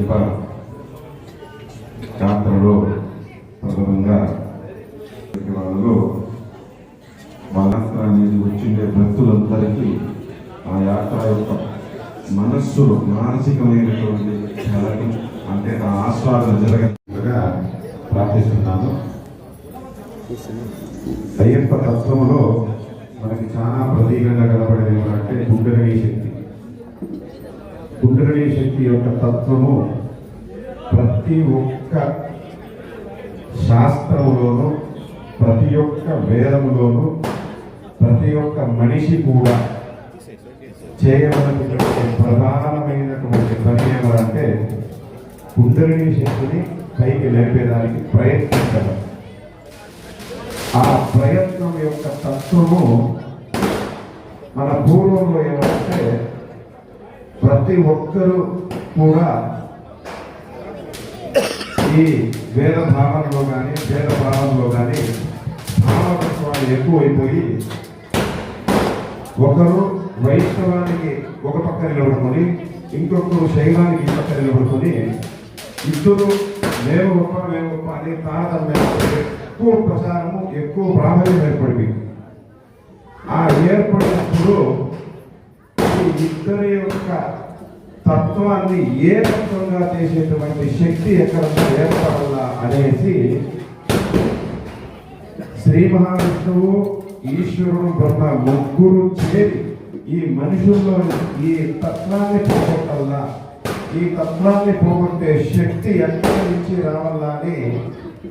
అయ్యప్ప యాత్రలో ప్రధానంగా వాళ్ళలో యాత్ర అనేది వచ్చిండే భక్తులందరికీ ఆ యాత్ర యొక్క మనస్సులో మానసికమైనటువంటి ఫలితం అంటే ఆ ఆస్వాదన జరగగా ప్రార్థిస్తున్నాను. అయ్యప్ప తత్వంలో మనకి చాలా ప్రతీకంగా కనపడేది ఏమంటే కుండలినీ శక్తి. కుండలినీ శక్తి యొక్క తత్వము ప్రతి ఒక్క శాస్త్రంలోనూ ప్రతి ఒక్క వేదంలోనూ ప్రతి ఒక్క మనిషి కూడా చేయవలసినటువంటి ప్రధానమైనటువంటి పని ఏమంటే కుండలినీ శక్తిని పైకి లేపేదానికి ప్రయత్నించడం. ఆ ప్రయత్నం యొక్క తత్వము మన పూర్వంలో ఏమంటే ప్రతి ఒక్కరూ కూడా ఈ వేద భావనలో కానీ వేద భావనలో కానీ భావతత్వాలు ఎక్కువైపోయి ఒకరు వైష్ణవానికి ఒక పక్క నిలబడుకొని ఇంకొకరు శైవానికి ఈ పక్క నిలబడుకొని ఇద్దరు మేము గొప్ప అని తారతమ్యం ఎక్కువ ప్రచారము ఎక్కువ ప్రాధాన్యం ఏర్పడింది. ఆ ఏర్పడినప్పుడు ఈ ఇద్దరి యొక్క తత్వాన్ని ఏ తత్వంగా చేసేటువంటి శక్తి ఎక్కడ ఏర్పడాలా అనేసి శ్రీ మహావిష్ణువు ఈశ్వరుడు బ్రహ్మ ముగ్గురు చేరి ఈ మనుషుల్లో ఈ తత్వాన్ని పోగొట్టాలా, ఈ తత్వాన్ని పోగొట్టే శక్తి ఎక్కడి నుంచి రావాలా అని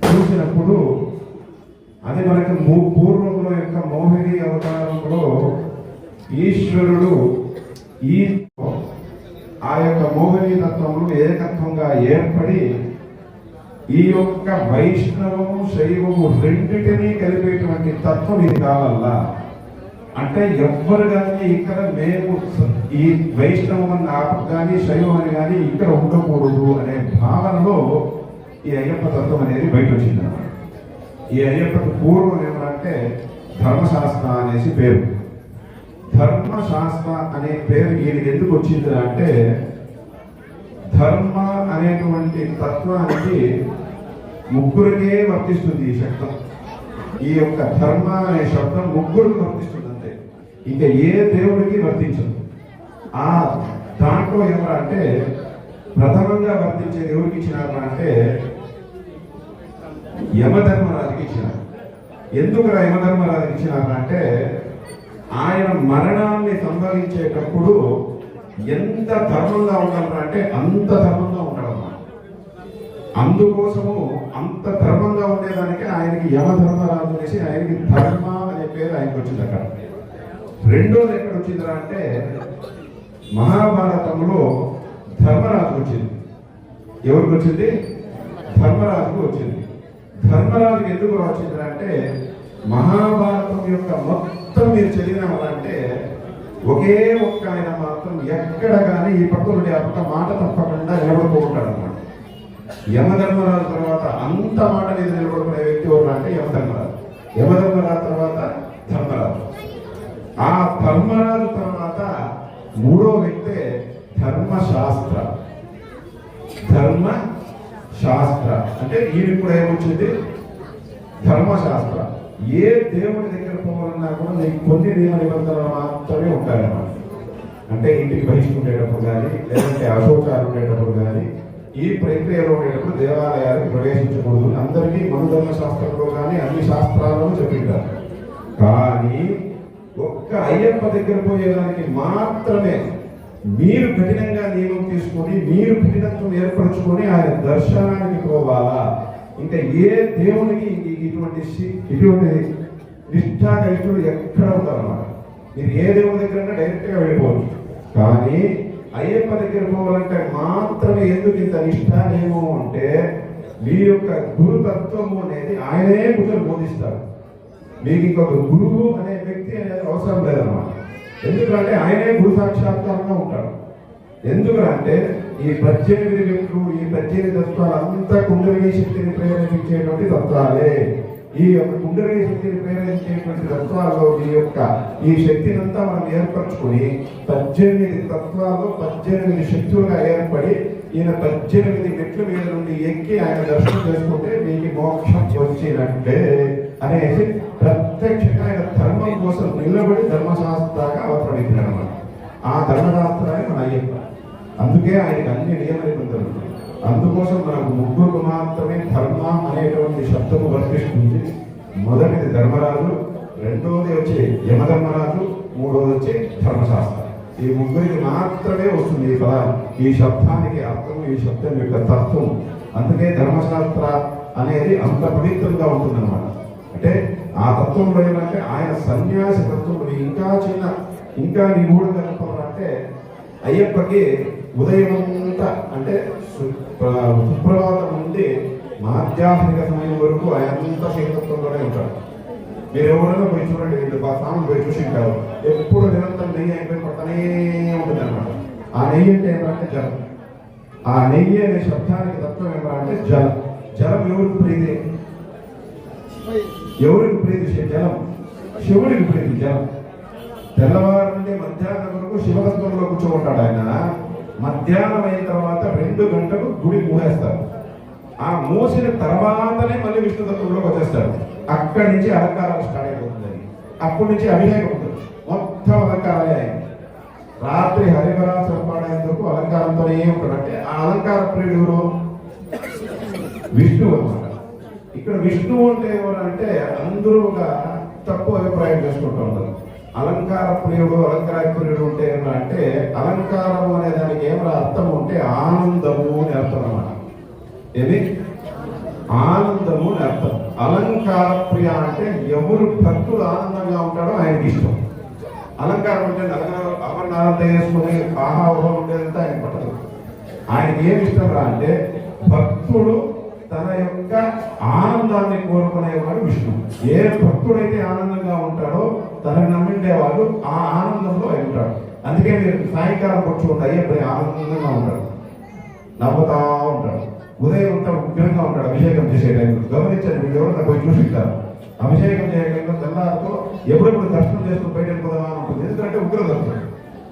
చూసినప్పుడు అది మనకి పూర్వంలో యొక్క మోహిని అవతారంలో ఈశ్వరుడు ఆ యొక్క మోహిని తత్వములు ఏకత్వంగా ఏర్పడి ఈ యొక్క వైష్ణవము శైవము రెండింటినీ కలిపేటువంటి తత్వం ఇది కావాలా. అంటే ఎవ్వరు కానీ ఇక్కడ మేము ఈ వైష్ణవం కానీ శైవం అని కానీ ఇక్కడ ఉండకూడదు అనే భావనలో ఈ అయ్యప్ప తత్వం అనేది బయట వచ్చింది అన్నమాట. ఈ అయ్యప్పకు పూర్వం ఏమంటే ధర్మశాస్త్ర అనేసి పేరు. ధర్మశాస్త్ర అనే పేరు ఈయనకి ఎందుకు వచ్చింది అంటే ధర్మ అనేటువంటి తత్వానికి ముగ్గురికే వర్తిస్తుంది ఈ శబ్దం. ఈ యొక్క ధర్మ అనే శబ్దం ముగ్గురికి వర్తిస్తుంది అంతే, ఇంకా ఏ దేవుడికి వర్తించదు. ఆ దాంట్లో ఎవరంటే ప్రథమంగా వర్తించేది ఎవరికి ఇచ్చినారు అంటే యమధర్మరాజుకి ఇచ్చినారు. ఎందుకు యమధర్మరాజుకి ఇచ్చినారు అంటే ఆయన మరణాన్ని సంభవించేటప్పుడు ఎంత ధర్మంగా ఉండాలంటే అంత ధర్మంగా ఉంటాడన్నమాట. అందుకోసము అంత ధర్మంగా ఉండేదానికి ఆయనకి యమధర్మరాజు అనేసి ఆయనకి ధర్మ అనే పేరు ఆయనకు వచ్చింది. అక్కడ రెండోది ఎక్కడ వచ్చిందిరా అంటే మహాభారతంలో ధర్మరాజు వచ్చింది. ఎవరికి వచ్చింది? ధర్మరాజుకు వచ్చింది. ధర్మరాజుకి ఎందుకు వచ్చిందిరా అంటే మహాభారతం యొక్క మొత్తం మీరు చదివినారంటే ఒకే ఒక్క ఆయన మాత్రం ఎక్కడ కానీ ఈ పక్క నుండి ఆ పక్క మాట తప్పకుండా నిలబడుకుంటాడు అన్నమాట. యమధర్మరాజు తర్వాత అంత మాట మీద నిలబడుకునే వ్యక్తి ఎవరు అంటే యమధర్మరాజు. యమధర్మరాజు తర్వాత ధర్మరాజు. ఆ ధర్మరాజు తర్వాత మూడో వ్యక్తే ధర్మశాస్త్ర. ధర్మశాస్త్ర అంటే ఈయన కూడా ఏమొచ్చింది? ధర్మశాస్త్ర. ఏ దేవుడి దగ్గర పోవాలన్నా కూడా నీకు కొన్ని నియమ నిబంధనలు మాత్రమే ఉంటాయన్నమాట. అంటే ఇంటికి బహిష్కుండేటప్పుడు కానీ లేదంటే అశోచాలు ఉండేటప్పుడు కానీ ఈ ప్రక్రియలో ఉండేటప్పుడు దేవాలయాలకు ప్రవేశించకూడదు అందరికీ మనుధర్మ శాస్త్రంలో కానీ అన్ని శాస్త్రాలను చెప్పింటారు. కానీ ఒక్క అయ్యప్ప దగ్గర పోయేదానికి మాత్రమే మీరు కఠినంగా నియమం తీసుకొని మీరు కఠినత్వం ఏర్పరచుకొని ఆయన దర్శనానికి పోవాలా. ఇంకా ఏ దేవునికి ఇటువంటి నిష్ఠాగరిష్ఠుడు ఎక్కడ ఉంటారన్నమాట. మీరు ఏ దేవుడి దగ్గర డైరెక్ట్గా వెళ్ళిపోవచ్చు. కానీ అయ్యప్ప దగ్గర పోవాలంటే మాత్రమే ఎందుకు ఇంత నిష్ఠ నియమం అంటే మీ యొక్క గురుతత్వము అనేది ఆయనే కూర్చొని బోధిస్తారు. మీకు ఇంకొక గురువు అనే వ్యక్తి అనేది అవసరం లేదన్నమాట. ఎందుకంటే ఆయనే గురు సాక్షాత్కారంగా ఉంటాడు. ఎందుకంటే ఈ 18 వ్యక్తులు ఈ 18 తత్వాలు అంతా కుండలినీ శక్తిని ప్రేరేపించేటువంటి తత్వాలే. ఈ యొక్క కుండలినీ శక్తిని ప్రేరేపించేటువంటి తత్వాల్లో ఈ శక్తిని అంతా మనం ఏర్పరచుకొని 18 తత్వాల్లో 18 శక్తులుగా ఏర్పడి ఈయన 18 మెట్ల మీద నుండి ఎక్కి ఆయన దర్శనం చేసుకుంటే మీకు మోక్షం వచ్చినట్టే అనేసి ప్రత్యక్షంగా ఆయన ధర్మం కోసం నిలబడి ధర్మశాస్త్రంగా అవతరించినాడు అన్నమాట. ఆ ధర్మశాస్త్రాన్ని మన అయ్యప్ప. అందుకే ఆయనకి అన్ని నియమ నిబంధనలు. అందుకోసం మనకు ముగ్గురు మాత్రమే ధర్మం అనేటువంటి శబ్దము వర్తిస్తుంది. మొదటిది ధర్మరాజు, రెండవది వచ్చి యమధర్మరాజు, మూడవది వచ్చి ధర్మశాస్త్రం. ఈ ముగ్గురికి మాత్రమే వస్తుంది ఈ పదాలు, ఈ శబ్దానికి అర్థం, ఈ శబ్దం యొక్క తత్వం. అందుకే ధర్మశాస్త్ర అనేది అంత పవిత్రంగా ఉంటుందన్నమాట. అంటే ఆ తత్వంలో ఏంటంటే ఆయన సన్యాసి తత్వంలో ఇంకా నిగూఢంగా చెప్పాలంటే అయ్యప్పకి ఉదయం అంతా అంటే సుప్రభాతం నుండి మాధ్యాహ్నిక సమయం వరకు ఆయన అంతా శీతత్వంలోనే ఉంటాడు. మీరు ఎవరైనా పోయి చూడండి, స్నానం పోయి చూసి ఉంటారు, ఎప్పుడు నిరంతరం నెయ్యి అయిపోయి పట్టనే ఉంటుంది అనమాట. ఆ నెయ్యి అంటే ఏమంటే జలం. ఆ నెయ్యి అనే శబ్దానికి తత్వం ఏమంటే జలం. జలం ఎవరికి ప్రీతి? ఎవరికి ప్రీతి? జలం శివుడికి ప్రీతి. జలం తెల్లవారు నుండి మధ్యాహ్నం వరకు శివతత్వంలో కూర్చోఉంటాడు ఆయన. మధ్యాహ్నం అయిన తర్వాత 2 గంటలకు గుడి మూసేస్తారు. ఆ మూసిన తర్వాతనే మళ్ళీ విష్ణుతత్వంలోకి వచ్చేస్తారు. అక్కడి నుంచి అలంకారాలు స్టార్ట్ అయిపోతుంది. అప్పటి నుంచి అభిషేకం ఉంటుంది. మొత్తం అలంకారాలే ఆయన. రాత్రి హరివరాసనం పాడేందుకు అలంకారంతోనే ఉంటాడంటే ఆ అలంకార ప్రియుడు ఎవరు? విష్ణువు అన్నమాట. ఇక్కడ విష్ణువు అంటే ఎవరు అంటే అందరూ ఒక తక్కువ అభిప్రాయం చేసుకుంటూ ఉంటారు. అలంకార ప్రియుడు, అలంకార ప్రియుడు ఉంటే ఏమన్నా అంటే అలంకారము అనే దానికి ఏమైనా అర్థం ఉంటే ఆనందము అని అర్థం అన్నమాట. ఏది? ఆనందము అని అర్థం. అలంకార ప్రియ అంటే ఎవరు భక్తుడు ఆనందంగా ఉంటాడో ఆయనకి ఇష్టం. అలంకారం అంటే అమర్నాథం చేసుకుని ఆహారం ఉండేదంతా ఆయన పట్టదు. ఆయనకి ఏమి ఇష్టం రా అంటే భక్తుడు తన యొక్క ఆనందాన్ని కోరుకునేవాడు విష్ణు. ఏ భక్తుడైతే ఆనందంగా ఉంటాడో తనని నమ్మిండేవాడు ఆ ఆనందంలో ఆయన ఉంటాడు. అందుకే మీరు సాయంకాలం కూర్చుంటే అయ్యప్ప ఆనందంగా ఉంటాడు, నవ్వుతా ఉంటాడు. ఉదయం అంతా ఉగ్రంగా ఉంటాడు అభిషేకం చేసే టైంలో. గమనించండి, మీరు ఎవరైనా పోయి చూసిస్తారు అభిషేకం చేయకుండా తెల్లారితో ఎప్పుడెప్పుడు దర్శనం చేసుకుని బయట వెళ్ళిపోదామా ఉంటుంది. ఎందుకంటే ఉగ్ర దర్శనం.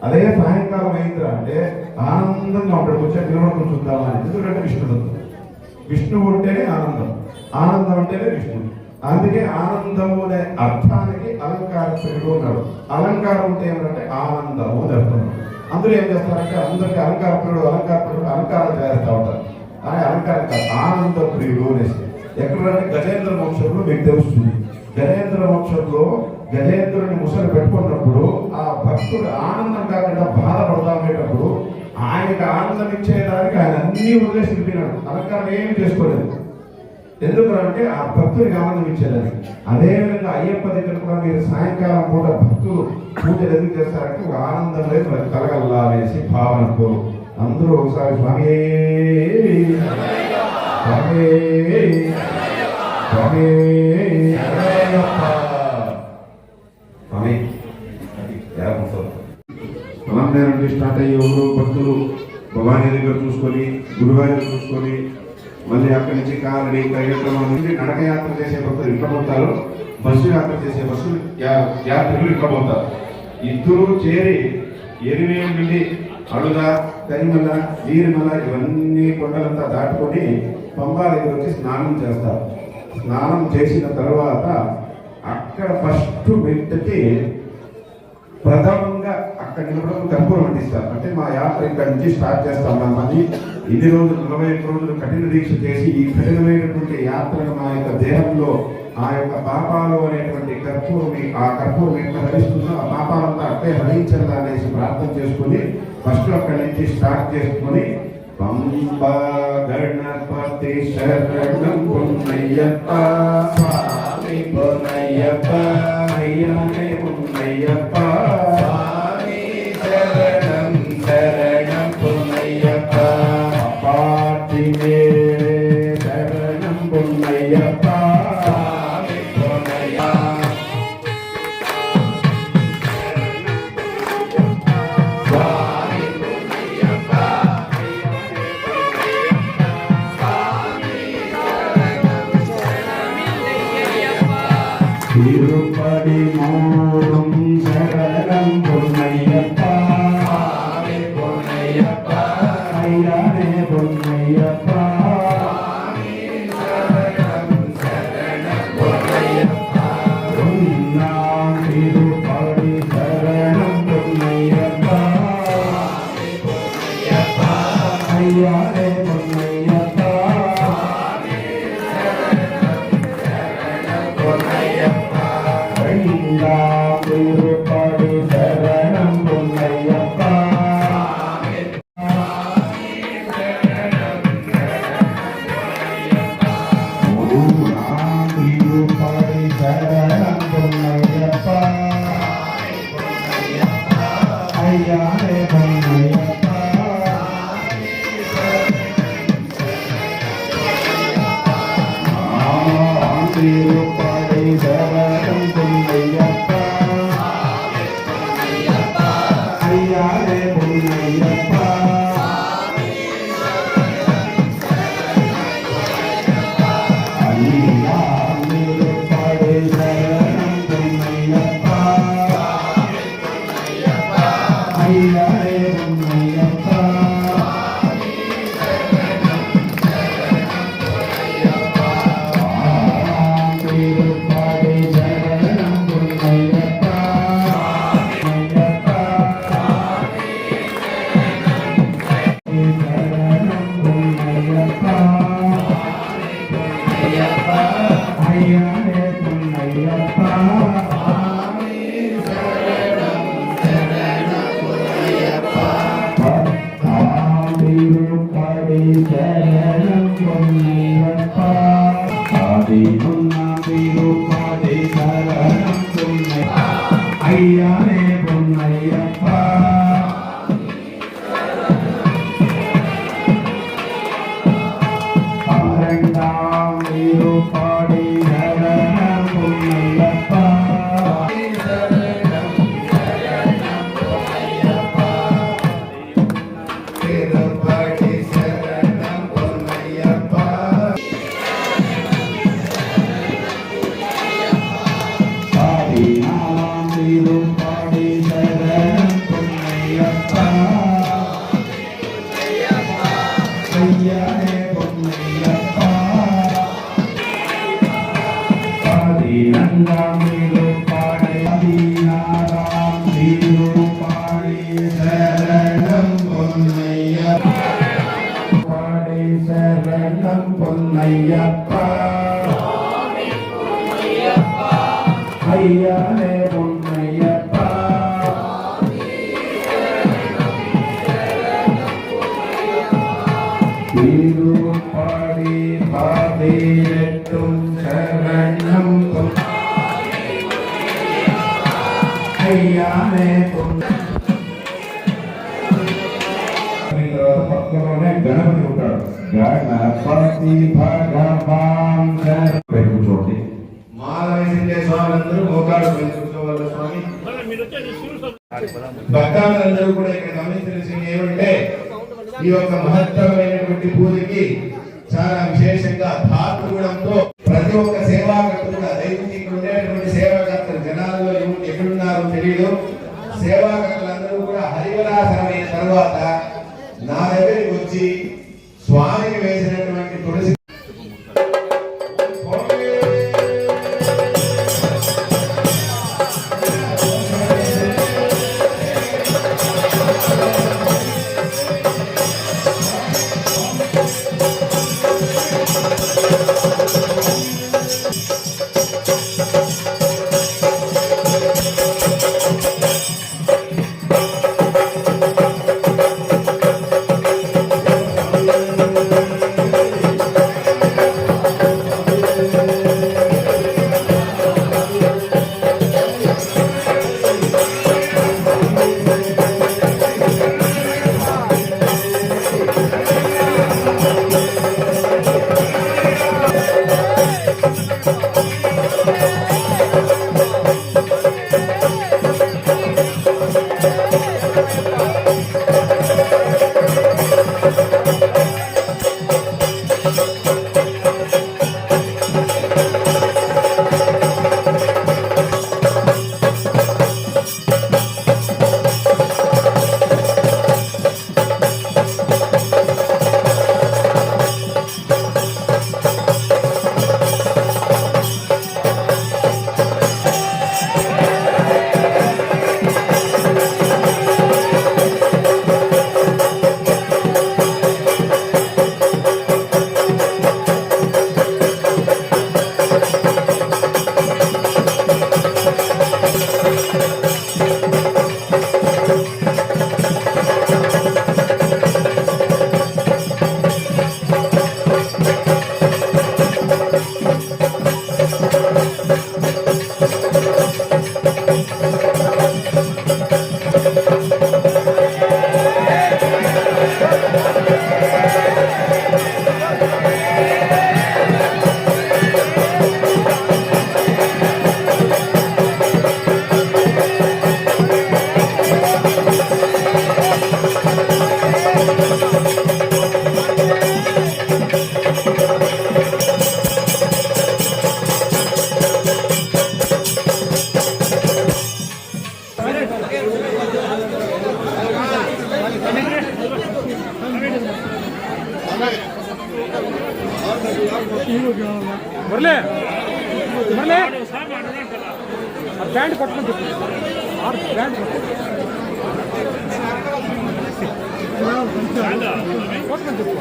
అదే సాయంకాలం అయిందిరా అంటే ఆనందంగా ఉంటాడు, వచ్చే నిలబడుకుని చూద్దామా అని. ఎందుకంటే విష్ణువు అంటేనే ఆనందం, ఆనందం అంటేనే విష్ణువు. అందుకే ఆనందము అనే అర్థానికి అలంకార ప్రియుడు ఉన్నాడు. అలంకారం అంటే ఏమంటే ఆనందము అని అర్థం. అందరూ ఏం చేస్తారంటే అందరికీ అలంకార ప్రియుడు అలంకారం చేస్తూ ఉంటారు. కానీ అలంకారం కాదు, ఆనంద ప్రియుడు అనేసి. ఎక్కడంటే గజేంద్ర మోక్షంలో మీకు తెలుస్తుంది. గజేంద్ర మోక్షంలో గజేంద్రుని ముసలు పెట్టుకున్నప్పుడు ఆ భక్తుడు ఆనందం కాకుండా బాధపడతా ఉండేటప్పుడు ఆయనకు ఆనందం ఇచ్చేదానికి ఆయన అన్ని వదిలేసి వెళ్ళిపోయినాడు. అలంకారం ఏమి చేసుకోలేదు. ఎందుకంటే ఆ భక్తుడికి ఆనందం ఇచ్చేదానికి. అదేవిధంగా అయ్యప్ప దగ్గర కూడా మీరు సాయంకాలం పూట భక్తులు పూజలు ఎందుకు చేస్తారంటే ఒక ఆనందం లేదు మనకు కలగల్లా అనేసి భావనతో అందరూ ఒకసారి స్వామి స్వామి స్వామి స్వామి పలమనేరు నుండి స్టార్ట్ అయ్యే ఎవరు భక్తులు భవానీ దగ్గర చూసుకొని గురువారి చూసుకొని మళ్ళీ అక్కడి నుంచి కాలనీ కార్యక్రమం నుంచి నడకయాత్ర చేసే భక్తులు ఇట్లా పోతారు, బస్సు యాత్ర చేసే యాత్రికులు ఇట్లా పోతారు. ఇద్దరు చేరి ఎరివేలు నుండి అడుగా కరిమల వీరిమల ఇవన్నీ కొండలంతా దాటుకొని పంబా దగ్గర వచ్చి స్నానం చేస్తారు. స్నానం చేసిన తర్వాత అక్కడ ఫస్ట్ వ్యక్తికి ప్రథమంగా అక్కడ నిలబడడం కర్పూరం అంటిస్తారు. అంటే మా యాత్ర ఇక్కడి నుంచి స్టార్ట్ చేస్తాం. మళ్ళీ ఇన్ని రోజులు 41 రోజులు కఠిన దీక్ష చేసి ఈ కఠినమైనటువంటి యాత్రను మా యొక్క దేహంలో ఆ యొక్క పాపాలు అనేటువంటి ఆ కర్పూరం ఎట్లా హరిస్తుందో ఆ పాపాలంతా అట్టే హరించాలి అనేసి ప్రార్థన చేసుకుని ఫస్ట్ అక్కడి నుంచి స్టార్ట్ చేసుకుని పంబా గణపతి శరణం పొన్నయ్యప్ప స్వామి పొన్నయ్యప్ప అయ్యనే పొన్నయ్యప్ప స్వామి శరణం శరణం పొన్నయ్యప్ప పాటినే శరణం పొన్నయ్యప్ప స్వామి పొన్నయ్యప్ప తిరుపతి మోరం శరణం పొన్నయ్యప్ప స్వామి పొన్నయ్యప్ప అయ్యనే పక్కలోనే గణపతి ఉంటాడు. గణపతి భగవాన్ కూర్చోండి. మాల వేసిండే స్వాములందరూ మోకాడు కూర్చోవాలి. స్వామి భక్తాలందరూ కూడా ఇక్కడ గమనించాల్సింది ఏమంటే ఈ యొక్క మహత్తరమైనటువంటి పూజకి చాలా విశేషంగా భాతృగుణంతో ప్రతి ఒక్క సేవాకర్తలు కూడా దయచేసి ఇక్కడ ఉండేటువంటి సేవాకర్తలు జనాల్లో ఎక్కడున్నారో తెలియదు. సేవాకర్తలందరూ కూడా హరివరాసనమైన తర్వాత నా దగ్గరికి వచ్చి స్వామికి వేసినటువంటి తులసి మురళి మురళి బ్యాండ్ కొట్టుకొని చెప్పు బ్యాండ్ కొట్టుకొని చెప్పు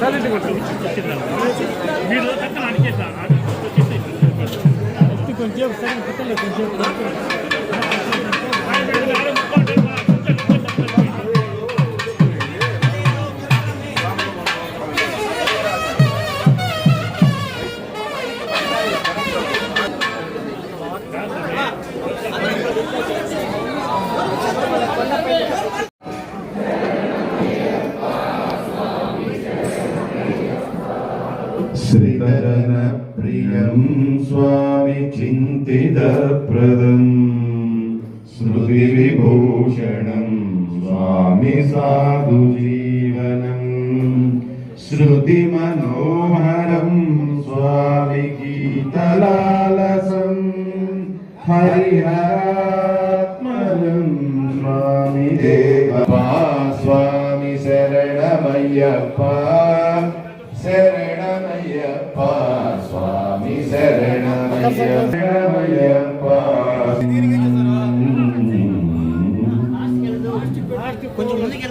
సైలెంట్గా కొంచెం శ్రీధరణ ప్రియం స్వామి చింతితప్రదం స్మృతి విభూషణం స్వామి సాధు జీవనం శృతి మనోహరం స్వామి గీతలాలసం హరిహరాత్మజం స్వామి దేవా స్వామి శరణమయ్యప్ప శరణమయ్యప్ప స్వామి శరణమయ్యప్ప కొంచెం ముందుకు